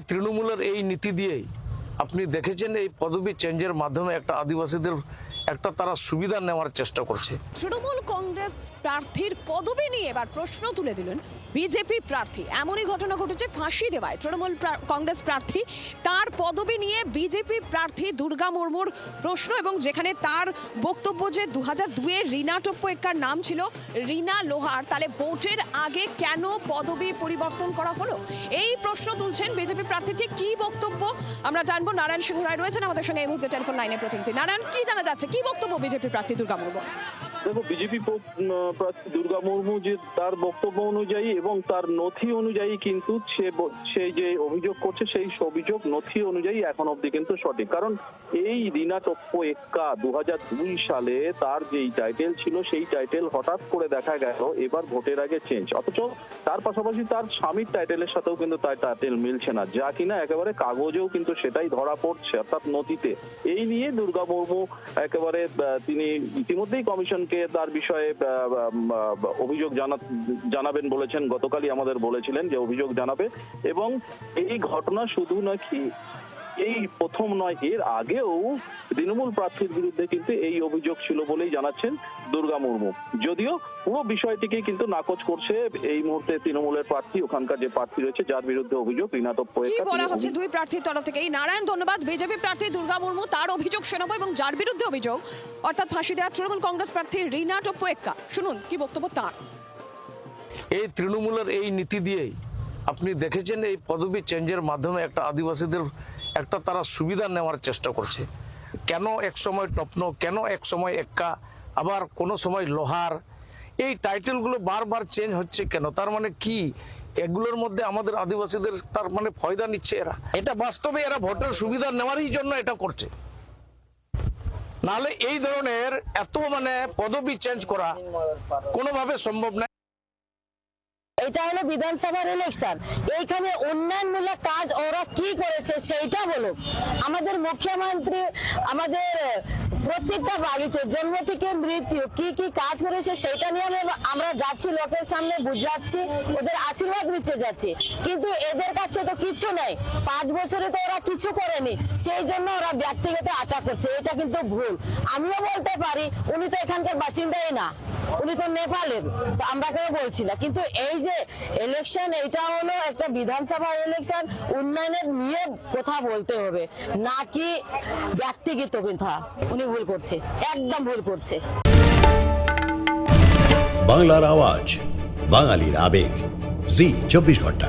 তৃণমূলের এই নীতি দিয়েই আপনি দেখেছেন এই পদবি চেঞ্জের মাধ্যমে একটা আদিবাসীদের একটা তারা সুবিধা নেওয়ার চেষ্টা করছে। তৃণমূল কংগ্রেস প্রার্থীর পদবি নিয়ে এবার প্রশ্ন তুলে দিলেন বিজেপি প্রার্থী। এমনই ঘটনা ঘটেছে ফাঁসি দেওয়ায় তৃণমূল কংগ্রেস প্রার্থী, তার পদবি নিয়ে বিজেপি প্রার্থী দুর্গা মুর্মুর প্রশ্ন, এবং যেখানে তার বক্তব্য যে 2002-এর রীনা টোপ্পোয়েক্কার নাম ছিল রীনা লোহার, তাহলে ভোটের আগে কেন পদবি পরিবর্তন করা হলো, এই প্রশ্ন তুলছেন বিজেপি প্রার্থী। ঠিক কি বক্তব্য আমরা জানবো। নারায়ণ সিংহ রায় রয়েছেন আমাদের সঙ্গে এই মুহূর্তে টেলিফোন লাইনে প্রতিনিধি। নারায়ণ, কি জানা যাচ্ছে, কি বক্তব্য বিজেপি প্রার্থী দুর্গা মুর্মু? দেখো, বিজেপি প্রার্থী দুর্গা মুর্মু যে তার বক্তব্য অনুযায়ী এবং তার নথি অনুযায়ী কিন্তু সে যে অভিযোগ করছে সেই অভিযোগ নথি অনুযায়ী এখন অব্দি কিন্তু সঠিক। কারণ এই রীনা টোপ্পোয়েক্কা 2002 সালে তার যেই টাইটেল ছিল সেই টাইটেল হঠাৎ করে দেখা গেল এবার ভোটের আগে চেঞ্জ, অথচ তার পাশাপাশি তার স্বামীর টাইটেলের সাথেও কিন্তু তার টাইটেল মিলছে না, যা কিনা একেবারে কাগজেও কিন্তু সেটাই ধরা পড়ছে, অর্থাৎ নথিতে। এই নিয়ে দুর্গা মুর্মু একেবারে তিনি ইতিমধ্যেই কমিশন তার বিষয়ে অভিযোগ জানাবেন বলেছেন। গতকালই আমাদের বলেছিলেন যে অভিযোগ জানাবে, এবং এই ঘটনা শুধু নাকি এই প্রথম নয়, এর আগেও তৃণমূল প্রার্থীর বিরুদ্ধে কিন্তু এই অভিযোগ ছিল বলেই জানাচ্ছেন দুর্গা মুর্মু। যদিও পুরো বিষয়টিকে কিন্তু নাকচ করছে এই মুহূর্তে তৃণমূলের প্রার্থী, ওখানকার যে প্রার্থী রয়েছে যার বিরুদ্ধে অভিযোগ রীনা টোপ্পোয়েক্কা। কি বলা হচ্ছে দুই প্রার্থীর তরফ থেকে? নারায়ণ, ধন্যবাদ। বিজেপি প্রার্থী দুর্গা মুর্মু তার অভিযোগ শোনাবো, এবং যার বিরুদ্ধে অভিযোগ অর্থাৎ ফাঁসি দেওয়া তৃণমূল কংগ্রেস প্রার্থী রীনা টোপ্পোয়েক্কা, শুনুন কি বক্তব্য তার। এই তৃণমূলের এই নীতি দিয়েই আপনি দেখেছেন এই পদবি চেঞ্জের মাধ্যমে একটা আদিবাসীদের একটা তারা সুবিধা নেওয়ার চেষ্টা করছে। কেন এক সময় টপনো, কেন এক সময় এক্কা, আবার কোনো সময় লোহার, এই টাইটেলগুলো বারবার চেঞ্জ হচ্ছে কেন? তার মানে কি এগুলোর মধ্যে আমাদের আদিবাসীদের তার মানে ফয়দা নিচ্ছে এরা? এটা বাস্তবে এরা ভোটের সুবিধা নেওয়ারই জন্য এটা করছে, নাহলে এই ধরনের এত মানে পদবি চেঞ্জ করা কোনোভাবে সম্ভব নয়। এটা হলো বিধানসভার ইলেকশন, এইখানে উন্নয়নমূলক কাজ ওরা কি করেছে সেইটা বলো। আমাদের মুখ্যমন্ত্রী আমাদের প্রত্যেকটা বাড়িতে জন্ম থেকে মৃত্যু কি কি কাজ করেছে সেটা নিয়ে আমরা যাচ্ছি, লোকের সামনে বুঝাচ্ছি, ওদের আশীর্বাদ নিচ্ছে যাচ্ছি, কিন্তু এদের কাছে তো কিছু নেই। 5 বছরে তো ওরা কিছু করেনি, সেই জন্য ওরা ব্যক্তিগত আচার করছে, এটা কিন্তু ভুল। আমিও বলতে পারি উনি তো এখানকার বাসিন্দাই না, উনি তো নেপালের, তো আমরা কেউ বলছি না। কিন্তু এই যে ইলেকশন, এটা হলো একটা বিধানসভা ইলেকশন, উন্নয়নের নিয়ে কথা বলতে হবে, নাকি ব্যক্তিগত কথা। উনি ভুল করছে, একদম ভুল করছে। বাংলার আওয়াজ, বাঙালির আবেগ, জি 24 ঘন্টা।